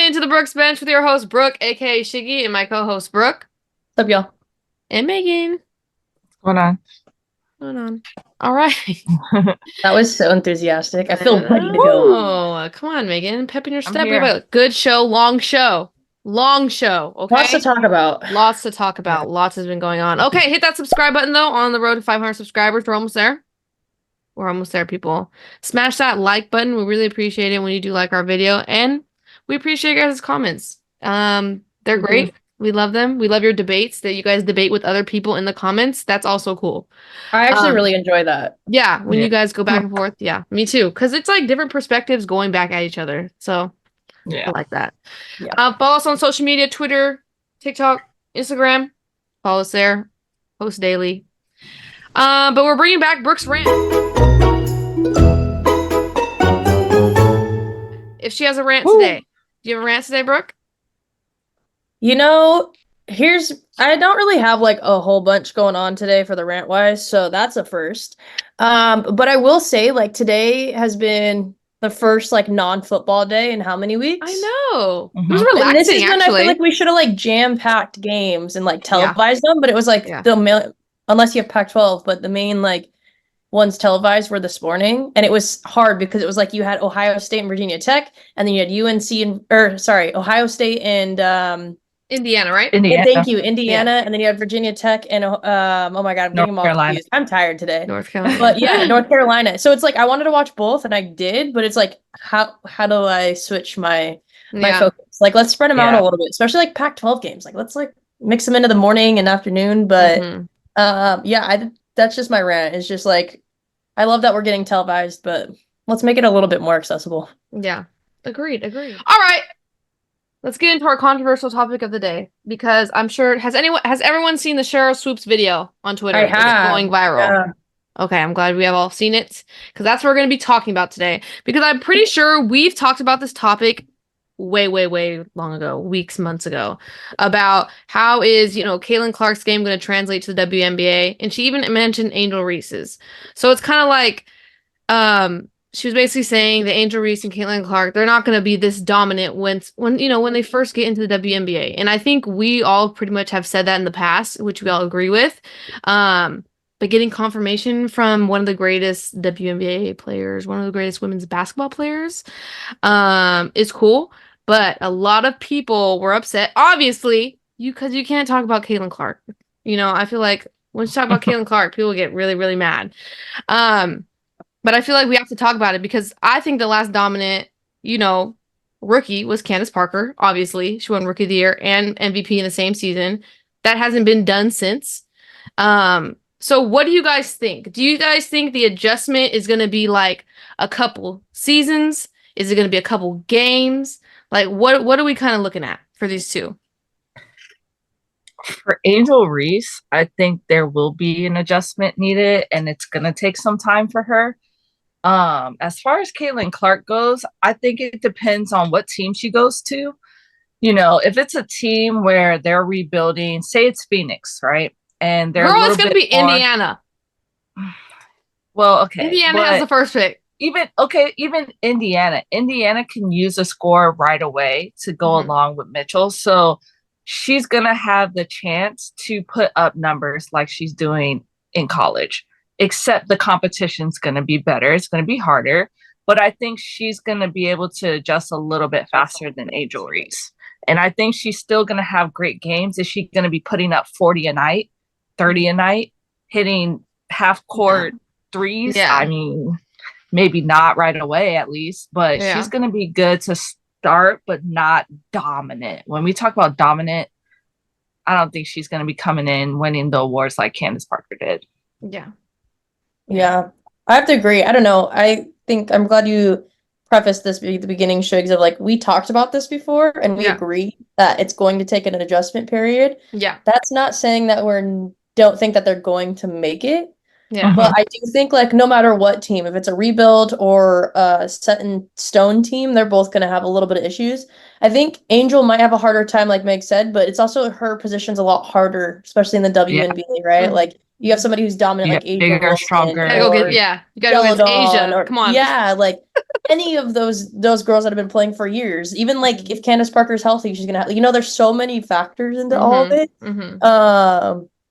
into the Brookes Bench with your host, Brooke, aka Shiggy, and my co-host, Brooke. What's up, y'all? And Megan. What's going on? Hold on. All right. That was so enthusiastic. I feel ready to go. Oh, come on, Megan. Pep in your step. We here. have a good show, long show. Long show, okay? Lots to talk about. Lots to talk about. Lots has been going on. Okay, hit that subscribe button, though, on the road to 500 subscribers. We're almost there. We're almost there, people. Smash that like button. We really appreciate it when you do like our video. And we appreciate you guys' comments. They're great. We love them. We love your debates that you guys debate with other people in the comments. That's also cool. I actually really enjoy that. Yeah, when you guys go back and forth. Yeah, me too. Because it's like different perspectives going back at each other. So I like that. Yeah. Follow us on social media, Twitter, TikTok, Instagram. Follow us there. Post daily. But we're bringing back Brooke's rant. If she has a rant today. Do you have a rant today, Brooke? You know, I don't really have like a whole bunch going on today for the rant wise, so that's a first. But I will say, like, today has been the first like non-football day in how many weeks? I know. Mhm. It was And relaxing, this is when I actually. feel like we should have like jam-packed games and like televised them, but it was like unless you have Pac-12, but the main like ones televised were this morning, and it was hard because it was like you had Ohio State and Virginia Tech, and then you had Ohio State and Indiana, right? Indiana. thank you, Indiana, and then you had Virginia Tech and oh my god, I'm getting them all confused. I'm tired today. North Carolina. But yeah, North Carolina. So it's like I wanted to watch both, and I did, but it's like how do I switch my focus? Like let's spread them out a little bit, especially like Pac-12 games. Like let's like mix them into the morning and afternoon. But that's just my rant. It's just like I love that we're getting televised, but let's make it a little bit more accessible. Yeah, agreed. All right. Let's get into our controversial topic of the day, because I'm sure has everyone seen the Cheryl Swoops video on Twitter? I have. It's going viral. Yeah. Okay, I'm glad we have all seen it, because that's what we're going to be talking about today. Because I'm pretty sure we've talked about this topic way long ago, weeks, months ago, about how is, Caitlin Clark's game going to translate to the WNBA, and she even mentioned Angel Reese's. So it's kind of like, she was basically saying the Angel Reese and Caitlin Clark, they're not going to be this dominant when they first get into the WNBA. And I think we all pretty much have said that in the past, which we all agree with. But getting confirmation from one of the greatest WNBA players, one of the greatest women's basketball players, is cool. But a lot of people were upset, obviously, because you can't talk about Caitlin Clark. I feel like when you talk about Caitlin Clark, people get really, really mad. But I feel like we have to talk about it, because I think the last dominant, rookie was Candace Parker. Obviously, she won Rookie of the Year and MVP in the same season. That hasn't been done since. So what do you guys think? Do you guys think the adjustment is going to be like a couple seasons? Is it going to be a couple games? Like, what are we kind of looking at for these two? For Angel Reese, I think there will be an adjustment needed, and it's going to take some time for her. As far as Caitlin Clark goes, I think it depends on what team she goes to. If it's a team where they're rebuilding, say it's Phoenix, right? And they're it's going to be Indiana. Well, okay. Indiana has the first pick. Even Indiana can use a score right away to go along with Mitchell. So she's going to have the chance to put up numbers like she's doing in college, except the competition's going to be better. It's going to be harder, but I think she's going to be able to adjust a little bit faster than Angel Reese. And I think she's still going to have great games. Is she going to be putting up 40 a night, 30 a night, hitting half-court threes? Yeah. I mean, maybe not right away at least, but she's going to be good to start, but not dominant. When we talk about dominant, I don't think she's going to be coming in winning the awards like Candace Parker did. Yeah, I have to agree. I don't know. I think I'm glad you prefaced this at the beginning, Shigs, of like, we talked about this before and we agree that it's going to take an adjustment period. Yeah. That's not saying that don't think that they're going to make it. Yeah. But I do think like no matter what team, if it's a rebuild or a set in stone team, they're both going to have a little bit of issues. I think Angel might have a harder time, like Meg said, but it's also her position's a lot harder, especially in the WNBA, right? Mhm. Like you have somebody who's dominant, like Asia bigger, Wilson, stronger. You gotta go or you gotta go against Celadon, Asia. or Come on. yeah, like any of those girls that have been playing for years. Even like if Candace Parker's healthy, she's gonna have, there's so many factors into all of it.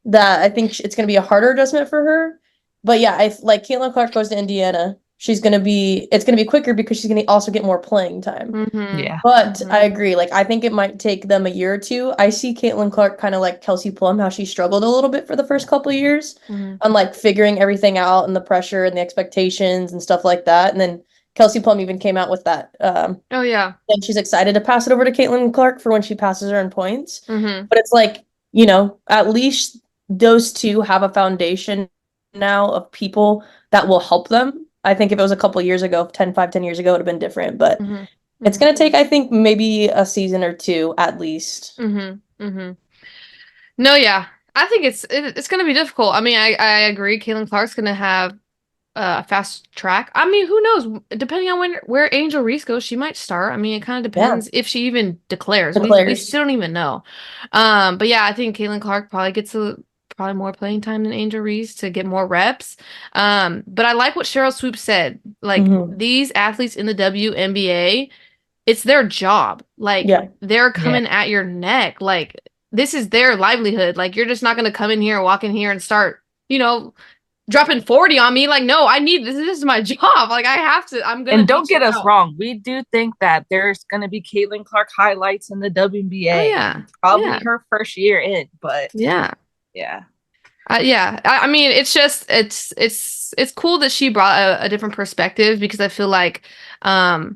That I think it's gonna be a harder adjustment for her. But yeah, if like Caitlin Clark goes to Indiana, it's gonna be quicker because she's gonna also get more playing time. Yeah. But I agree. Like I think it might take them a year or two. I see Caitlin Clark kind of like Kelsey Plum, how she struggled a little bit for the first couple of years on like figuring everything out and the pressure and the expectations and stuff like that. And then Kelsey Plum even came out with that. Oh yeah. And she's excited to pass it over to Caitlin Clark for when she passes her in points. But it's like, at least those two have a foundation now of people that will help them. I think if it was a couple years ago, 10 years ago, it would have been different. But it's going to take, I think, maybe a season or two at least. No, yeah. I think it's going to be difficult. I mean, I agree. Caitlin Clark's going to have a fast track. I mean, who knows? Depending on where Angel Reese goes, she might start. I mean, it kind of depends if she even declares. We still don't even know. But yeah, I think Caitlin Clark probably gets probably more playing time than Angel Reese to get more reps. But I like what Cheryl Swoop said. Like these athletes in the WNBA, it's their job. Like they're coming at your neck. Like this is their livelihood. Like you're just not going to come in here, walk in here and start, dropping 40 on me. Like, no, I need this. This is my job. Like I have to, I'm going to. And don't get us wrong. We do think that there's going to be Caitlin Clark highlights in the WNBA. Oh, yeah. Probably her first year in, but yeah. I mean, it's just it's cool that she brought a different perspective because I feel like I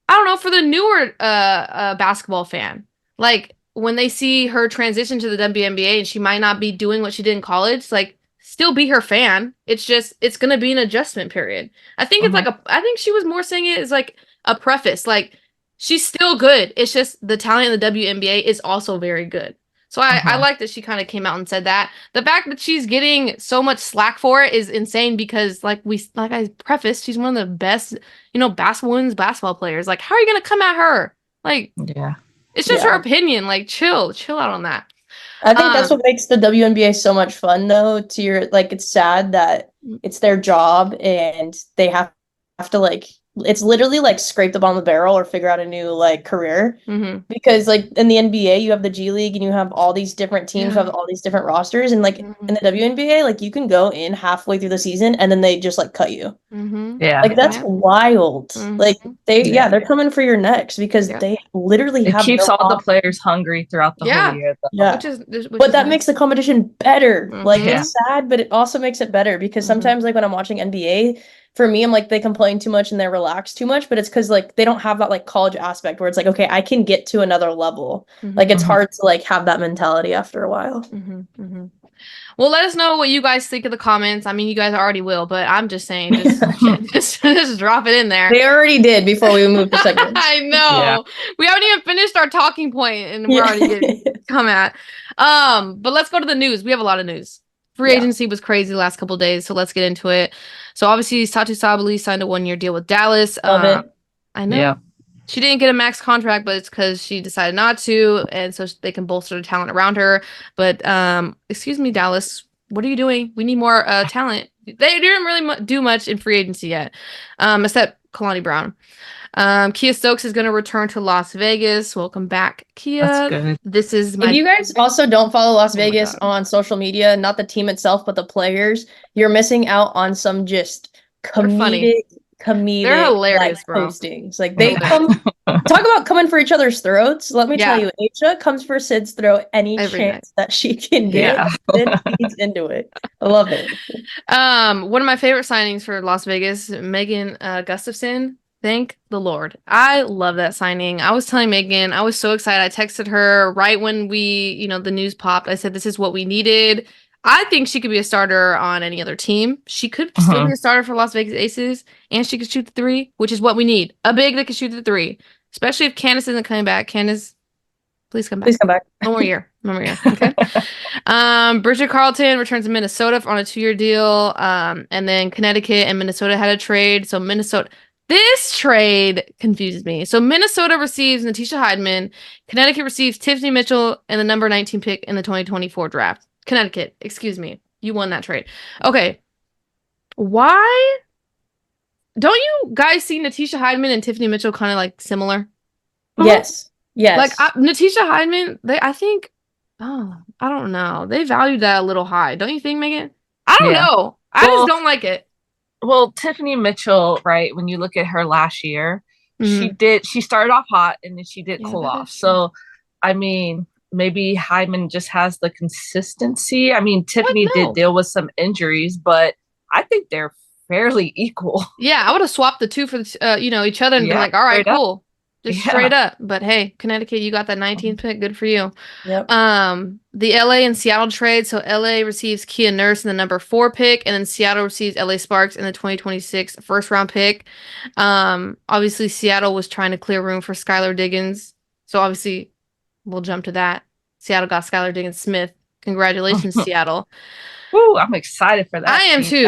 don't know, for the newer basketball fan, like when they see her transition to the WNBA and she might not be doing what she did in college, like still be her fan. It's just it's gonna be an adjustment period. I think it's like I think she was more saying it as like a preface, like she's still good. It's just the talent in the WNBA is also very good. So I like that she kind of came out and said that. The fact that she's getting so much slack for it is insane because like I prefaced, she's one of the best, women's basketball players. Like, how are you gonna come at her? Like, it's just her opinion. Like, chill out on that. I think that's what makes the WNBA so much fun, though. It's sad that it's their job and they have to like. It's literally like scrape the bottom of the barrel or figure out a new like career because like in the NBA you have the G League and you have all these different teams who have all these different rosters and like in the WNBA like you can go in halfway through the season and then they just like cut you. Like that's wild. Like they're coming for your necks because they literally have keeps all the players hungry throughout the whole year. But that makes the competition better. Like it's sad, but it also makes it better because sometimes like when I'm watching NBA. For me, I'm like, they complain too much and they relax too much, but it's because like they don't have that like college aspect where it's like, okay, I can get to another level. Like it's hard to like have that mentality after a while. Well, let us know what you guys think of the comments. I mean, you guys already will, but I'm just saying, just drop it in there. They already did before we moved to segments. I know. We haven't even finished our talking point and we're already getting come at. But let's go to the news. We have a lot of news. Free agency was crazy the last couple of days, so let's get into it. So obviously, Satu Sabali signed a 1-year deal with Dallas. Love it. I know. Yeah. She didn't get a max contract, but it's because she decided not to, and so they can bolster the talent around her. But excuse me, Dallas, what are you doing? We need more talent. They didn't really do much in free agency yet, except Kalani Brown. Kia Stokes is going to return to Las Vegas. Welcome back, Kia. That's good. This is If you guys also don't follow Las Vegas on social media, not the team itself, but the players, you're missing out on some just comedic they're hilarious, like, postings. Like they come talk about coming for each other's throats. Let me tell you, Asia comes for Sid's throat any chance that she can get. Sid feeds into it. I love it. One of my favorite signings for Las Vegas, Megan Gustafson. Thank the Lord. I love that signing. I was telling Megan, I was so excited. I texted her right when the news popped. I said, this is what we needed. I think she could be a starter on any other team. She could still be a starter for Las Vegas Aces, and she could shoot the three, which is what we need. A big that can shoot the three, especially if Candace isn't coming back. Candace, Please come back. Please come back. One more year. One more year. Okay. Bridget Carleton returns to Minnesota on a 2-year deal. And then Connecticut and Minnesota had a trade. So Minnesota, this trade confuses me. So Minnesota receives Natisha Heidman. Connecticut receives Tiffany Mitchell and the number 19 pick in the 2024 draft. Connecticut, excuse me. You won that trade. Okay. Why? Don't you guys see Natisha Heidman and Tiffany Mitchell kind of like similar? Yes. Yes. Like Natisha Heidman, I think, I don't know. They valued that a little high. Don't you think, Megan? I don't know. I just don't like it. Well, Tiffany Mitchell, right? When you look at her last year, she started off hot and then she did cool off. So, I mean, maybe Hyman just has the consistency. I mean, Tiffany did deal with some injuries, but I think they're fairly equal. Yeah, I would have swapped the two for each other and been like, all right, cool. Just straight up. But hey, Connecticut, you got that 19th pick. Good for you. Yep. The LA and Seattle trade. So LA receives Kia Nurse in the number 4 pick, and then Seattle receives LA Sparks in the 2026 first round pick. Obviously, Seattle was trying to clear room for Skylar Diggins. So obviously, we'll jump to that. Seattle got Skylar Diggins Smith. Congratulations, Seattle. Woo, I'm excited for that. I am too.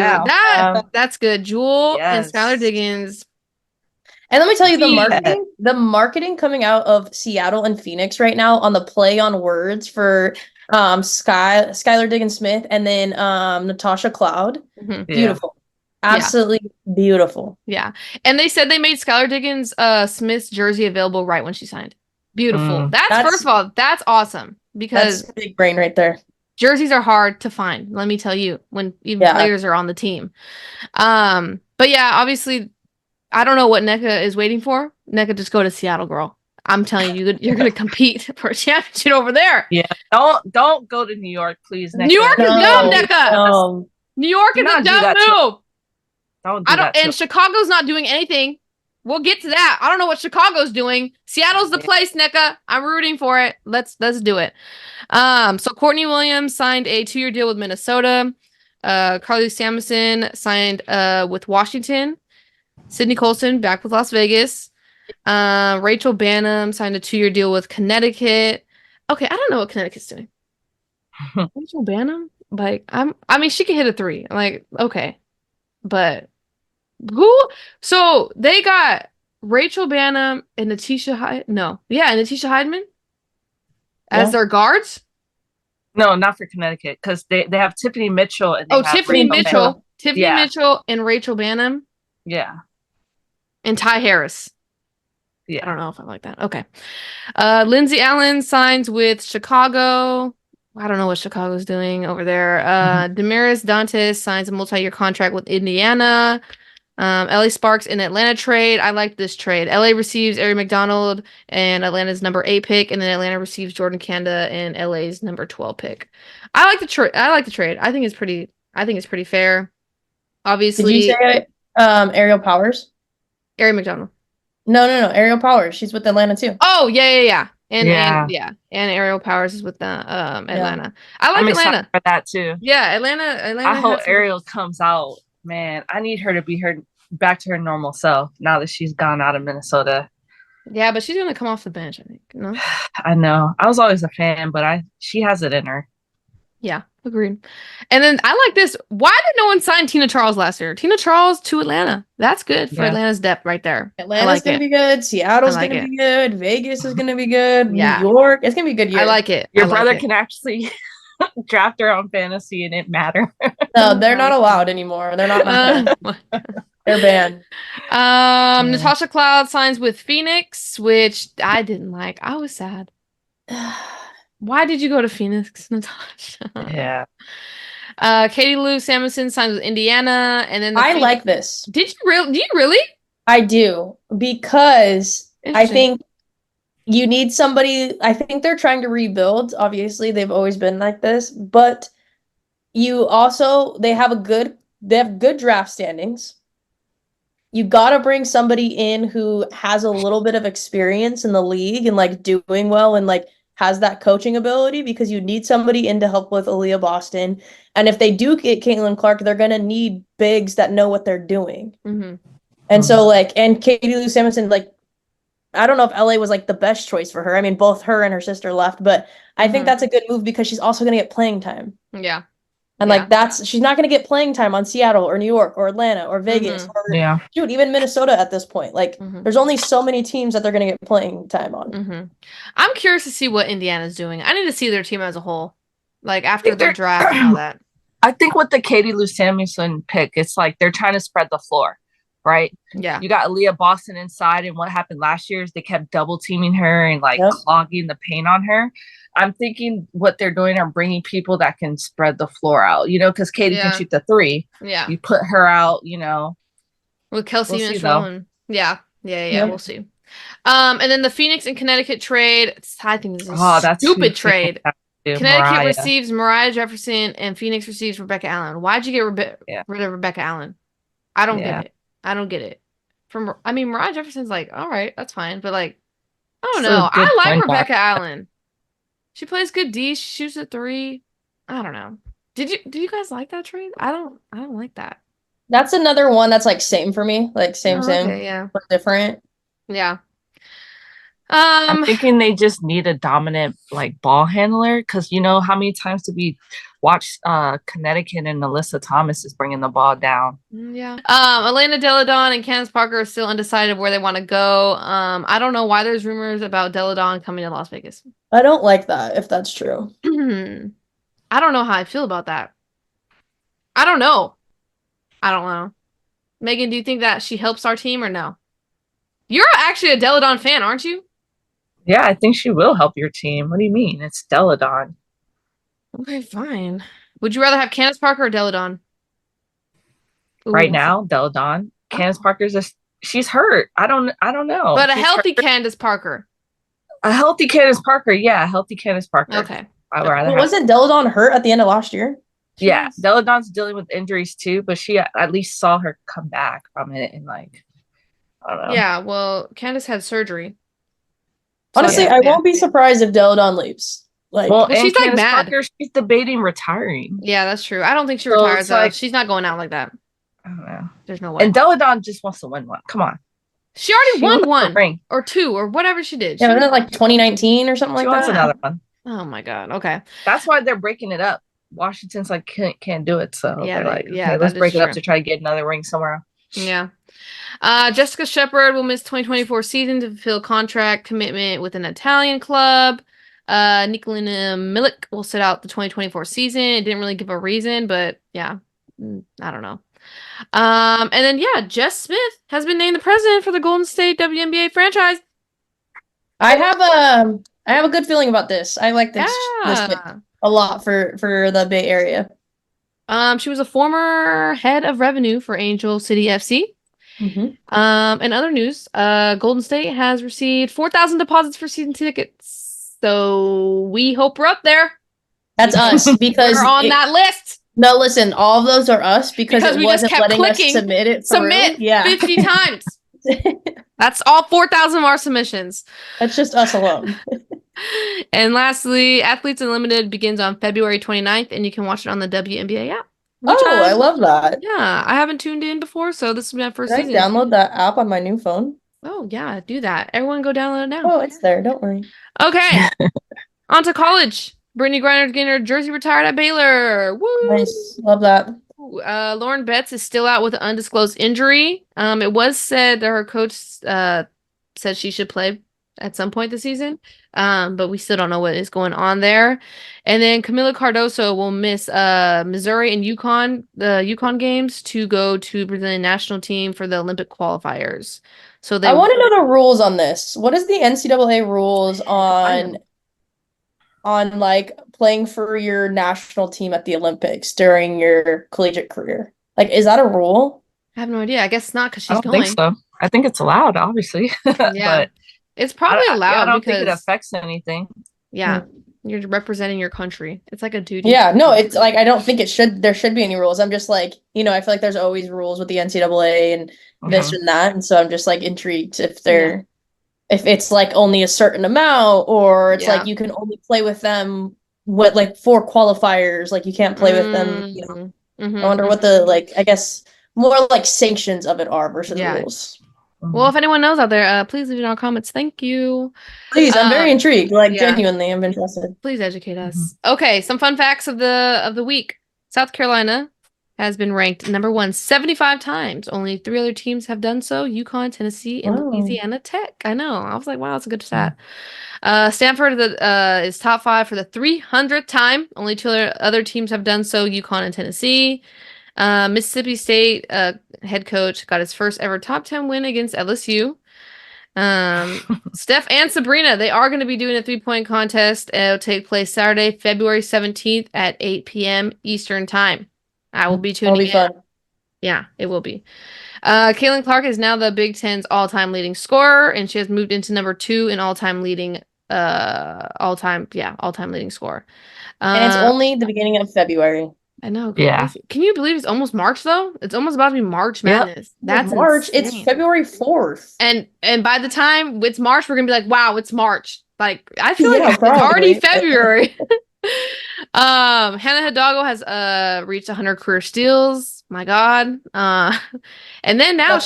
That's good. Jewel and Skylar Diggins. And let me tell you, the marketing coming out of Seattle and Phoenix right now on the play on words for Skylar Diggins Smith and then Natasha Cloud. Beautiful. Absolutely beautiful. Yeah. And they said they made Skylar Diggins Smith's jersey available right when she signed. Beautiful. That's first of all, that's awesome because that's big brain right there. Jerseys are hard to find, let me tell you, when even players are on the team. But yeah, obviously I don't know what NECA is waiting for. NECA, just go to Seattle, girl. I'm telling you, you're going to compete for a championship over there. Yeah. Don't go to New York, please, NECA. New York is dumb, NECA. New York is a dumb move. Don't do that. And Chicago's not doing anything. We'll get to that. I don't know what Chicago's doing. Seattle's the place, NECA. I'm rooting for it. Let's do it. So Courtney Williams signed a 2-year deal with Minnesota. Carly Samuelson signed with Washington. Sydney Colson back with Las Vegas. Rachel Bannum signed a 2-year deal with Connecticut. Okay, I don't know what Connecticut's doing. Rachel Bannum? Like, I mean, she can hit a 3. I'm like, okay. But who? So they got Rachel Bannum and Natisha Heidman as their guards? No, not for Connecticut, because they have Tiffany Mitchell and Tiffany Mitchell. Tiffany Mitchell and Rachel Bannum. Yeah. And Ty Harris. Yeah. I don't know if I like that. Okay. Lindsay Allen signs with Chicago. I don't know what Chicago's doing over there. Damaris Dantes signs a multi-year contract with Indiana. LA Sparks in Atlanta trade. I like this trade. LA receives Ari McDonald and Atlanta's number 8 pick, and then Atlanta receives Jordan Kanda and LA's number 12 pick. I like the trade. I think it's pretty fair. Obviously. Did you say Ariel Powers? Ari McDonald. No. Ariel Powers. She's with Atlanta too. Oh, yeah. And Ariel Powers is with Atlanta. I like Atlanta for that too. Yeah, Atlanta. I hope Ariel comes out. Man, I need her to be back to her normal self now that she's gone out of Minnesota. Yeah, but she's gonna come off the bench, I think. No? I know. I was always a fan, but she has it in her. Yeah, agreed. And then I like this. Why did no one sign Tina Charles last year? Tina Charles to Atlanta. That's good for Atlanta's depth right there. Atlanta's going to be good. Seattle's going to be good. Vegas is going to be good. New York. It's going to be a good year. I like it. Your brother can actually draft her on fantasy and it matter. No, they're not allowed anymore. They're not. They're banned. Natasha Cloud signs with Phoenix, which I didn't like. I was sad. Why did you go to Phoenix, Natasha? Yeah. Katie Lou Samuelson signs with Indiana, and then I like this. Do you really? I do, because I think you need somebody. I think they're trying to rebuild. Obviously, they've always been like this, but they have good draft standings. You got to bring somebody in who has a little bit of experience in the league and like doing well and like has that coaching ability, because you need somebody in to help with Aaliyah Boston. And if they do get Caitlin Clark, they're going to need bigs that know what they're doing. And so and Katie Lou Samuelson, like, I don't know if LA was like the best choice for her. I mean, both her and her sister left, but I think that's a good move because she's also going to get playing time. Yeah. And like she's not going to get playing time on Seattle or New York or Atlanta or Vegas or shoot, even Minnesota at this point. Like there's only so many teams that they're going to get playing time on. I'm curious to see what Indiana's doing. I need to see their team as a whole, like after the draft and all that. I think with the Katie Lou Samuelson pick, it's like they're trying to spread the floor, right? Yeah. You got Aaliyah Boston inside, and what happened last year is they kept double teaming her and like clogging the paint on her. I'm thinking what they're doing are bringing people that can spread the floor out, you know, because Katie can shoot the three. Yeah. You put her out, you know. With Kelsey and yeah, we'll see. And then the Phoenix and Connecticut trade. I think this is a stupid trade. Connecticut receives Mariah Jefferson and Phoenix receives Rebecca Allen. Why'd you get rid of Rebecca Allen? I don't get it. I don't get it. Mariah Jefferson's like, all right, that's fine, but like, I don't know. I like Rebecca Allen. She plays good D. She shoots a three. I don't know. Do you guys like that trade? I don't like that. That's another one that's like same for me. Like same, but different. Yeah. I'm thinking they just need a dominant like ball handler because you know how many times did we watch Connecticut and Alyssa Thomas is bringing the ball down. Yeah. Elena Deladon and Candace Parker are still undecided where they want to go. I don't know why there's rumors about Deladon coming to Las Vegas. I don't like that if that's true. I don't know how I feel about that. I don't know. Megan, do you think that she helps our team or no? You're actually a Deladon fan, aren't you? Yeah, I think she will help your team. What do you mean? It's Deladon. Okay, fine. Would you rather have Candace Parker or Deladon? Right now, Deladon. Candace Parker's she's hurt. I don't know. But she's a healthy Candace Parker. A healthy Candace Parker, yeah, a healthy Candace Parker. Okay. Wasn't Deladon hurt at the end of last year? Yeah, Deladon's dealing with injuries too, but she at least saw her come back from it and like, I don't know. Yeah, well, Candace had surgery. Honestly, I won't be surprised if Deladon leaves. Like, well she's like mad. Parker, she's debating retiring. Yeah, that's true. I don't think she retires. Like, she's not going out like that. I don't know. There's no way. And Deladon just wants to win one. Come on. She already won one ring or two or whatever she did. Yeah, wasn't it like 2019 or something like that? She wants another one. Oh my god. Okay. That's why they're breaking it up. Washington's like can't do it, so yeah, they're like, okay, let's break it up to try to get another ring somewhere. Yeah. Jessica Shepard will miss 2024 season to fulfill contract commitment with an Italian club. Nikolina Milik will sit out the 2024 season. It didn't really give a reason, but yeah, I don't know. And then Jess Smith has been named the president for the Golden State WNBA franchise. I have a good feeling about this. I like this pick a lot for the Bay Area. She was a former head of revenue for Angel City FC. In other news, Golden State has received 4,000 deposits for season tickets. So we hope we're up there. That's us because we're on that list. No, listen, all of those are us because it wasn't letting us submit it. 50 times. That's all 4,000 of our submissions. That's just us alone. And lastly, Athletes Unlimited begins on February 29th, and you can watch it on the WNBA app. I love that. Yeah, I haven't tuned in before, so this is my first season. I download that app on my new phone? Oh, yeah, do that. Everyone go download it now. Oh, it's there. Don't worry. Okay. On to college. Brittany Griner's getting her jersey retired at Baylor. Woo! Nice. Love that. Lauren Betts is still out with an undisclosed injury. It was said that her coach said she should play at some point this season, but we still don't know what is going on there. And then Camila Cardoso will miss Missouri and the UConn games to go to Brazilian national team for the Olympic qualifiers. So I want to know the rules on this. What is the NCAA rules on like playing for your national team at the Olympics during your collegiate career? Like, is that a rule? I have no idea. I guess not because she's going. I don't think so. I think it's allowed, obviously. Yeah. But it's probably allowed. I don't think it affects anything. Yeah. You're representing your country. It's like a duty. Yeah, no, it's like I don't think there should be any rules. I'm just like, I feel like there's always rules with the NCAA and this and that. And so I'm just like intrigued if if it's like only a certain amount or it's like you can only play with them with like 4 qualifiers, like you can't play with them, I wonder what the I guess more like sanctions of it are versus rules. Well, if anyone knows out there, please leave it in our comments. Thank you. Please, I'm very intrigued. Like, yeah. genuinely, I'm interested. Please educate us. Okay, some fun facts of the week. South Carolina has been ranked number 1 75 times. Only 3 other teams have done so: UConn, Tennessee, and Louisiana Tech. I know. I was like, wow, that's a good stat. Stanford is top 5 for the 300th time. Only 2 other teams have done so: UConn and Tennessee. Mississippi State head coach got his first ever top 10 win against LSU. Steph and Sabrina, they are going to be doing a 3-point contest. It'll take place Saturday, February 17th at 8 p.m. Eastern time. I will be tuning in. It'll be fun. Yeah, it will be. Caitlin Clark is now the Big Ten's all-time leading scorer, and she has moved into number 2 in all-time leading leading scorer. And it's only the beginning of February. I know. Yeah. Can you believe it's almost March though? It's almost about to be March Madness. That's March. Insane. It's February 4th. And by the time it's March, we're gonna be like, wow, it's March. Like I feel like it's already February. Hannah Hidalgo has reached 100 career steals. My God. And then now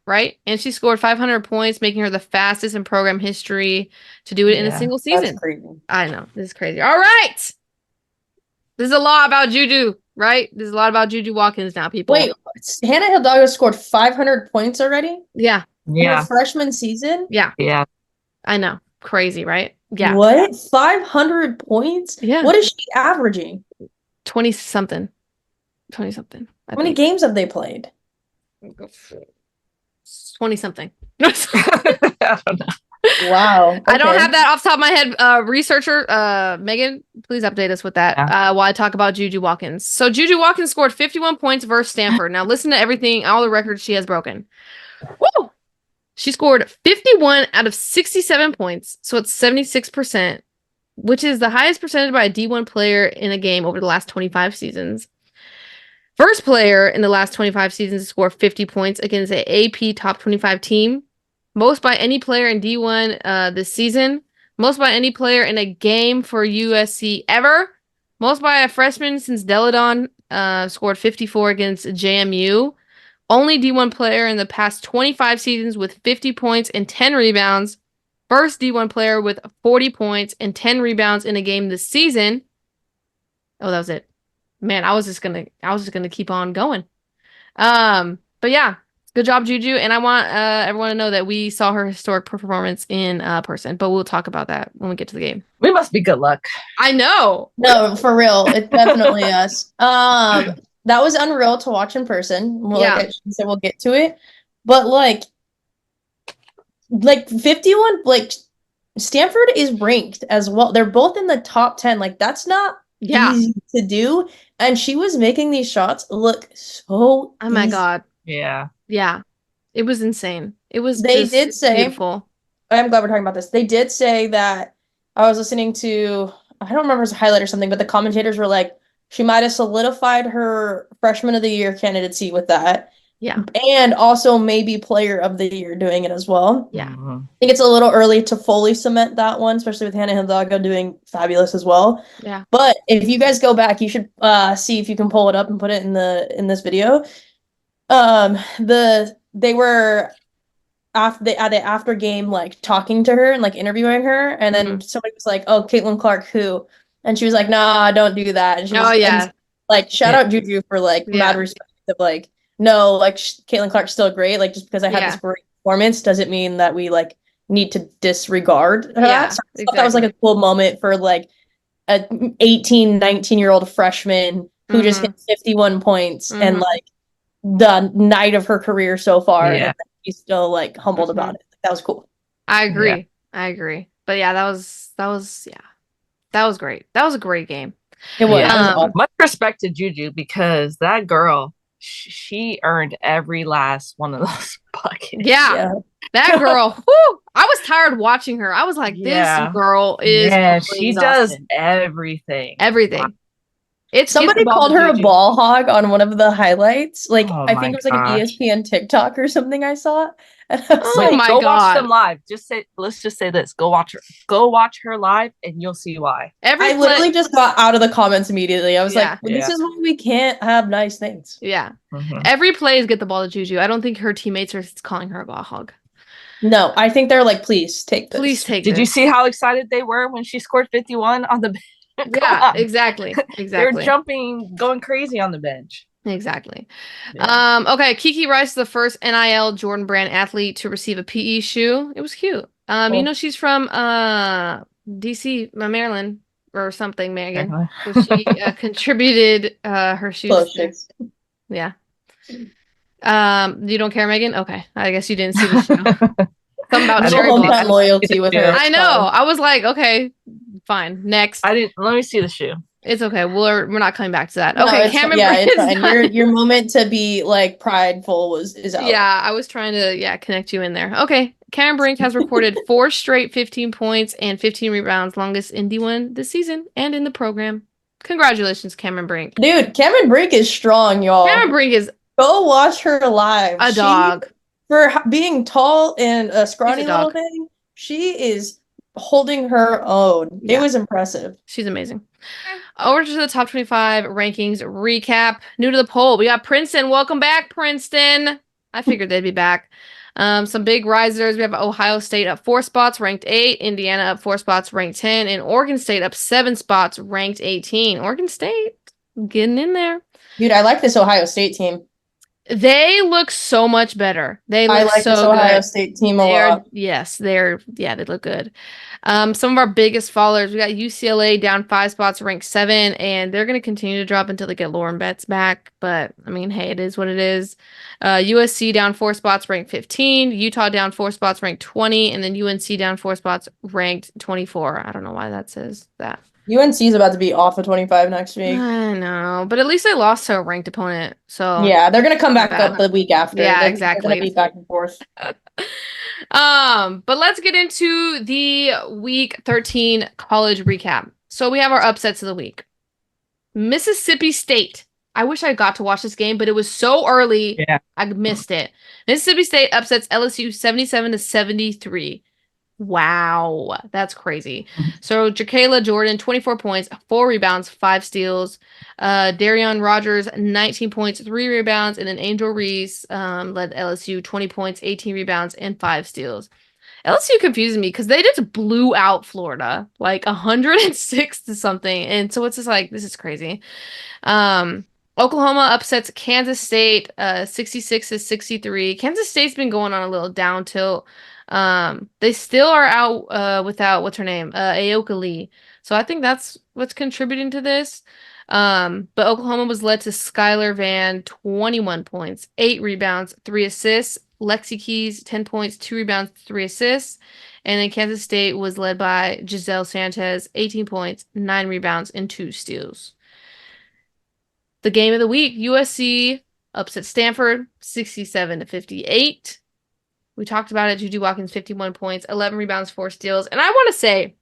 right? And she scored 500 points, making her the fastest in program history to do it in a single season. That's crazy. I know. This is crazy. All right. This is a lot about Juju, right? This is a lot about Juju Watkins now, people. Wait, Hannah Hidalgo scored 500 points already? Yeah. In her freshman season? Yeah. Yeah. I know. Crazy, right? Yeah. What? 500 points? Yeah. What is she averaging? 20-something. 20-something. How many games have they played? 20-something. I don't know. Wow. Okay. I don't have that off the top of my head. Researcher, Megan, please update us with that while I talk about Juju Watkins. So Juju Watkins scored 51 points versus Stanford. Now listen to everything, all the records she has broken. Woo! She scored 51 out of 67 points, so it's 76%, which is the highest percentage by a D1 player in a game over the last 25 seasons. First player in the last 25 seasons to score 50 points against an AP top 25 team. Most by any player in D1 this season. Most by any player in a game for USC ever. Most by a freshman since Deladon scored 54 against JMU. Only D1 player in the past 25 seasons with 50 points and 10 rebounds. First D1 player with 40 points and 10 rebounds in a game this season. Oh, that was it. Man, I was just gonna keep on going. But yeah. Good job, Juju, and I want everyone to know that we saw her historic performance in person, but we'll talk about that when we get to the game. We must be good luck. I know. No, for real. It's definitely us. That was unreal to watch in person. Like I said, we'll get to it. But like 51, like Stanford is ranked as well. They're both in the top 10. Like that's not easy to do. And she was making these shots look so oh my God. Yeah. Yeah, it was insane. It was. They did say. Beautiful. I'm glad we're talking about this. They did say that I was listening to. I don't remember if it was a highlight or something, but the commentators were like, she might have solidified her freshman of the year candidacy with that. Yeah, and also maybe player of the year doing it as well. Yeah, I think it's a little early to fully cement that one, especially with Hannah Hidalgo doing fabulous as well. Yeah, but if you guys go back, you should see if you can pull it up and put it in this video. They were after game like talking to her and like interviewing her, and then somebody was like, "Oh, Caitlin Clark, who?" And she was like, "Nah, don't do that." And she was, and, like shout out Juju for like mad respect of like, no, like Caitlin Clark's still great. Like just because I had this great performance doesn't mean that we like need to disregard her. Yeah, so I thought that was like a cool moment for like a 18, 19-year-old freshman who just hit 51 points and like the night of her career so far. And she's still like humbled about it. That was cool. I agree. But yeah, that was great. That was a great game. It was. Much respect to Juju because that girl, she earned every last one of those buckets. Yeah. That girl, whoo, I was tired watching her. I was like, this girl is she does everything. Everything. Somebody called her a ball hog on one of the highlights. Like I think it was like an ESPN TikTok or something I saw. Oh my go God. watch them live. Let's just say this. Go watch her live and you'll see why. I literally just got out of the comments immediately. I was like, this Yeah. is why we can't have nice things. Yeah. Every play is get the ball to Juju. I don't think her teammates are calling her a ball hog. No, I think they're like, please take this. Please take Did this. you see how excited they were when she scored 51 on the bench? Yeah, exactly. They were jumping, going crazy on the bench. Exactly. Yeah. Okay, Kiki Rice is the first NIL Jordan Brand athlete to receive a PE shoe. It was cute. Cool. You know, she's from DC, Maryland or something, Megan. So she contributed her shoes. Yeah. You don't care, Megan? Okay. I guess you didn't see the show. Something about cherry blossom loyalty with her. I know. I was like, okay, fine. Next. Let me see the shoe. It's okay. We're not coming back to that. No, okay, Cameron. Yeah, it's fine. Your moment to be like prideful is out. Yeah, I was trying to connect you in there. Okay, Cameron Brink has recorded 4 straight 15 points and 15 rebounds, longest Indy one this season and in the program. Congratulations, Cameron Brink. Dude, Cameron Brink is strong, y'all. Cameron Brink is go watch her live. A dog. For being tall and a scrawny little thing, she is holding her own. Yeah. It was impressive. She's amazing. Over to the top 25 rankings recap. New to the poll, we got Princeton. Welcome back, Princeton. I figured they'd be back. Some big risers. We have Ohio State up 4 spots, ranked 8. Indiana up 4 spots, ranked 10. And Oregon State up 7 spots, ranked 18. Oregon State getting in there. Dude, I like this Ohio State team. They look so much better. They look I like so this Ohio State team a lot. Yes, they look good. Some of our biggest followers, we got UCLA down 5 spots, ranked 7, and they're going to continue to drop until they get Lauren Betts back. But I mean, hey, it is what it is. USC down 4 spots, ranked 15. Utah down 4 spots, ranked 20, and then UNC down 4 spots, ranked 24. I don't know why that says that. UNC is about to be off of 25 next week. I know, but at least they lost to a ranked opponent. So yeah, they're gonna come back up the week after. Yeah, exactly. They're gonna be back and forth. But let's get into the week 13 college recap. So we have our upsets of the week. Mississippi State. I wish I got to watch this game, but it was so early. Yeah. I missed it. Mississippi State upsets LSU 77-73. Wow, that's crazy. So Jacayla Jordan, 24 points, 4 rebounds, 5 steals. Darion Rogers, 19 points, 3 rebounds, and then Angel Reese led LSU 20 points, 18 rebounds, and 5 steals. LSU confuses me because they just blew out Florida like 106 to something, and so it's just like this is crazy. Oklahoma upsets Kansas State 66-63. Kansas State's been going on a little down tilt. They still are out without what's her name, Aoka Lee. So I think that's what's contributing to this. But Oklahoma was led to Skylar Van, 21 points, 8 rebounds, 3 assists. Lexi Keys, 10 points, 2 rebounds, 3 assists. And then Kansas State was led by Giselle Sanchez, 18 points, 9 rebounds, and 2 steals. The game of the week, USC upset Stanford, 67-58. We talked about it. Juju Watkins, 51 points, 11 rebounds, 4 steals. And I want to say,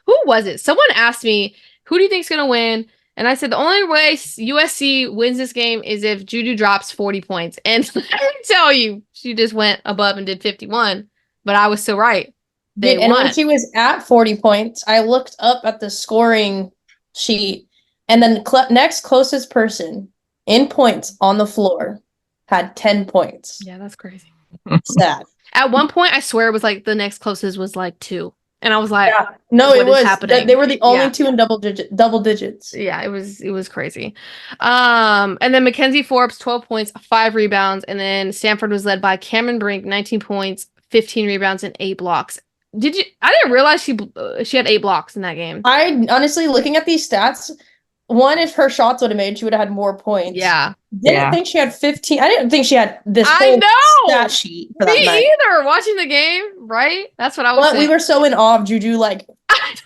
who was it? Someone asked me, who do you think is going to win? And I said, the only way USC wins this game is if Juju drops 40 points. And let me tell you, she just went above and did 51. But I was so right. They won. And when she was at 40 points, I looked up at the scoring sheet. And then the next closest person in points on the floor had 10 points. Yeah, that's crazy. Sad. At one point, I swear it was like the next closest was like 2. And I was like, yeah. No, it was happening? They were the only 2 in double digits. Yeah, it was crazy. And then Mackenzie Forbes, 12 points, 5 rebounds, and then Stanford was led by Cameron Brink, 19 points, 15 rebounds, and 8 blocks. I didn't realize she had 8 blocks in that game. I honestly, looking at these stats, one, if her shots would have made, she would have had more points. Yeah. Didn't think she had 15. I didn't think she had this whole stat sheet for that night. Me either. Watching the game, right? That's what I was saying. We were so in awe of Juju, like,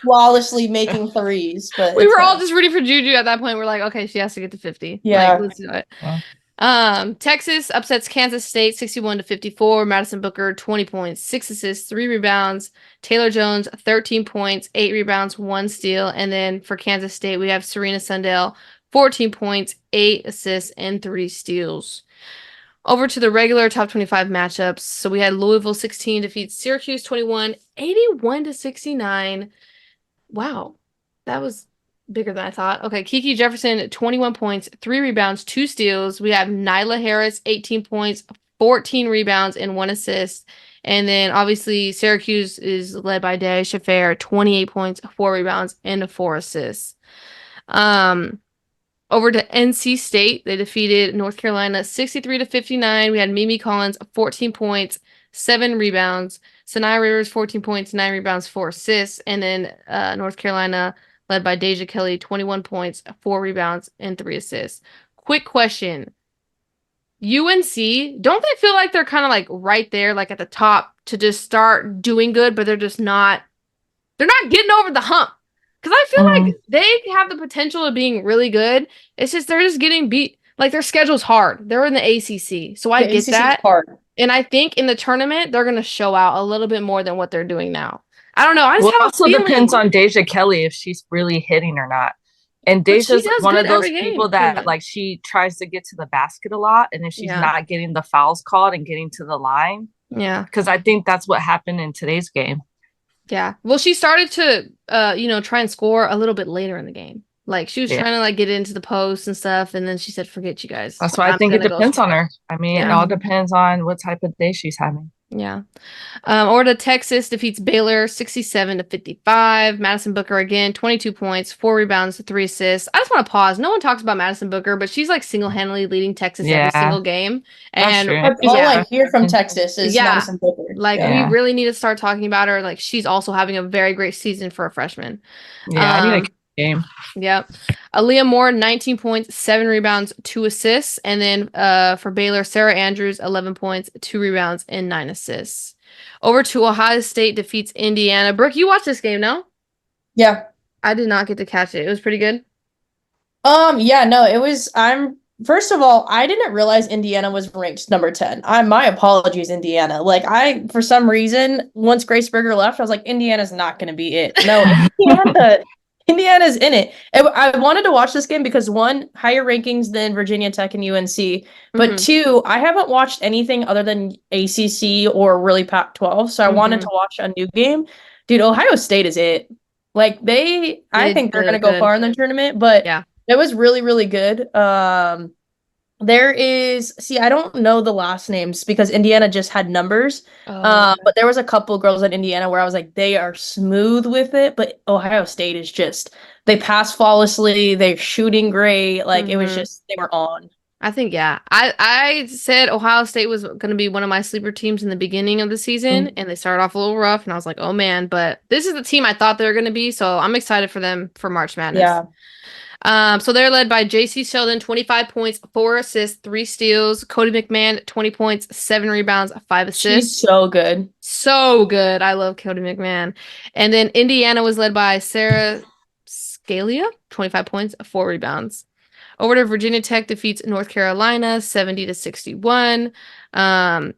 flawlessly making threes. But we were all just rooting for Juju at that point. We're like, okay, she has to get to 50. Yeah. Like, let's do it. Texas upsets Kansas State 61-54. Madison Booker, 20 points, 6 assists, 3 rebounds. Taylor Jones, 13 points, 8 rebounds, 1 steal. And then for Kansas State, we have Serena Sundell, 14 points, 8 assists, and 3 steals. Over to the regular top 25 matchups. So we had Louisville 16 defeats Syracuse 21, 81-69. Wow. That was bigger than I thought. Okay, Kiki Jefferson, 21 points, 3 rebounds, 2 steals. We have Nyla Harris, 18 points, 14 rebounds, and 1 assist. And then obviously Syracuse is led by Deja Fair, 28 points, 4 rebounds, and 4 assists. Over to NC State, they defeated North Carolina 63-59. We had Mimi Collins, 14 points, 7 rebounds. Sanaya Rivers, 14 points, 9 rebounds, 4 assists. And then North Carolina, led by Deja Kelly, 21 points, 4 rebounds, and 3 assists. Quick question. UNC, don't they feel like they're kind of like right there, like at the top to just start doing good, but they're not getting over the hump? Because I feel like they have the potential of being really good. It's just they're just getting beat. Like their schedule's hard. They're in the ACC. So I get that. Hard. And I think in the tournament, they're going to show out a little bit more than what they're doing now. I don't know. I just have also depends on Deja Kelly if she's really hitting or not. And Deja's one of those people that like she tries to get to the basket a lot. And if she's not getting the fouls called and getting to the line. Yeah. Because I think that's what happened in today's game. Yeah. Well, she started to, try and score a little bit later in the game. Like she was trying to like get into the post and stuff. And then she said, forget you guys. That's why I think it depends on her. I mean, it all depends on what type of day she's having. Yeah. Orta Texas defeats Baylor 67-55. Madison Booker again, 22 points, 4 rebounds, 3 assists. I just want to pause. No one talks about Madison Booker, but she's like single-handedly leading Texas every single game. And all I hear from Texas is Madison Booker. Like we really need to start talking about her. Like she's also having a very great season for a freshman. Yeah, I need a game. Yep. Aaliyah Moore, 19 points, 7 rebounds, 2 assists. And then for Baylor, Sarah Andrews, 11 points, 2 rebounds, and 9 assists. Over to Ohio State defeats Indiana. Brooke, you watched this game, no? Yeah. I did not get to catch it. It was pretty good. Yeah, no, it was first of all, I didn't realize Indiana was ranked number 10. My apologies, Indiana. Like for some reason, once Grace Berger left, I was like, Indiana's not gonna be it. No, Indiana's in it. I wanted to watch this game because 1, higher rankings than Virginia Tech and UNC, but 2, I haven't watched anything other than ACC or really Pac-12, so I wanted to watch a new game. Dude, Ohio State is it. Like I think they're going to go far in the tournament, but it was really, really good. I don't know the last names because Indiana just had numbers. But there was a couple girls in Indiana where I was like, they are smooth with it, but Ohio State is just, they pass flawlessly, they're shooting great. Like it was just, they were on. I think, I said Ohio State was going to be one of my sleeper teams in the beginning of the season, and they started off a little rough, and I was like, oh man, but this is the team I thought they were going to be, so I'm excited for them for March Madness. Yeah. So they're led by JC Sheldon, 25 points, 4 assists, 3 steals. Cody McMahon, 20 points, 7 rebounds, 5 assists. She's so good. So good. I love Cody McMahon. And then Indiana was led by Sarah Scalia, 25 points, 4 rebounds. Over to Virginia Tech defeats North Carolina 70-61.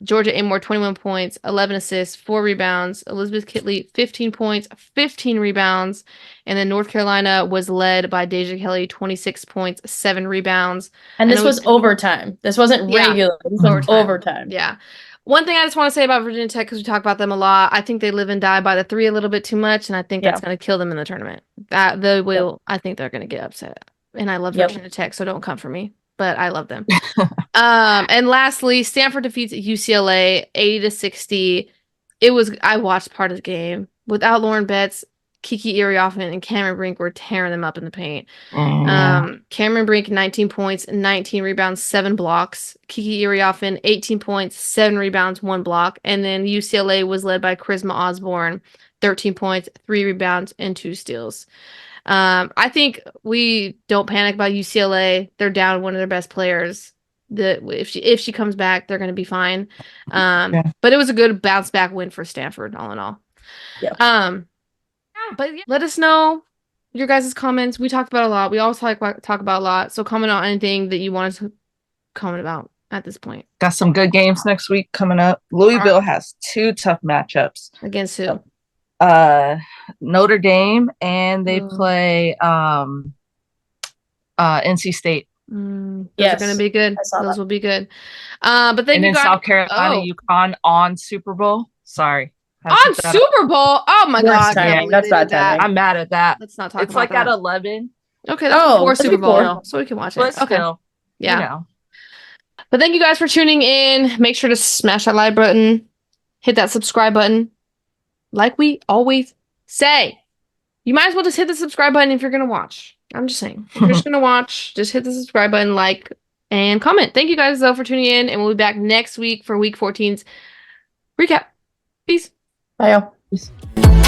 Georgia Amore 21 points, 11 assists, 4 rebounds. Elizabeth Kitley 15 points, 15 rebounds. And then North Carolina was led by Deja Kelly 26 points, 7 rebounds. And this was overtime. This wasn't regular. This was overtime. Yeah. One thing I just want to say about Virginia Tech, because we talk about them a lot, I think they live and die by the 3 a little bit too much, and I think that's going to kill them in the tournament. I think they're going to get upset. And I love Virginia Tech, so don't come for me. But I love them. And lastly, Stanford defeats UCLA 80-60. I watched part of the game. Without Lauren Betts, Kiki Iriafen and Cameron Brink were tearing them up in the paint. Cameron Brink, 19 points, 19 rebounds, 7 blocks. Kiki Iriafen, 18 points, 7 rebounds, 1 block. And then UCLA was led by Charisma Osborne, 13 points, 3 rebounds, and 2 steals. I think we don't panic about UCLA. They're down one of their best players. If she comes back, they're going to be fine. But it was a good bounce back win for Stanford, all in all. But let us know your guys' comments. We talked about a lot. We always talk about a lot. So comment on anything that you want us to comment about at this point. Got some good games next week coming up. Louisville has 2 tough matchups. Against who? Notre Dame, and they play NC State. Those Yes, are going to be good. I saw Those that. will be good. But then And you in got South Carolina, UConn on Super Bowl. Sorry. on Super Bowl. Oh my Worst God! I can't timing. believe That's they bad did that. timing. I'm mad at that. Let's not talk It's about like that. at 11. Okay, that's before that's Super Bowl, before. so we can watch it. But Okay. still, Yeah. you know. But thank you guys for tuning in. Make sure to smash that like button, hit that subscribe button. Like we always say, you might as well just hit the subscribe button if you're going to watch. I'm just saying. If you're just going to watch, just hit the subscribe button, like, and comment. Thank you guys, though, for tuning in, and we'll be back next week for Week 14's recap. Peace. Bye, y'all.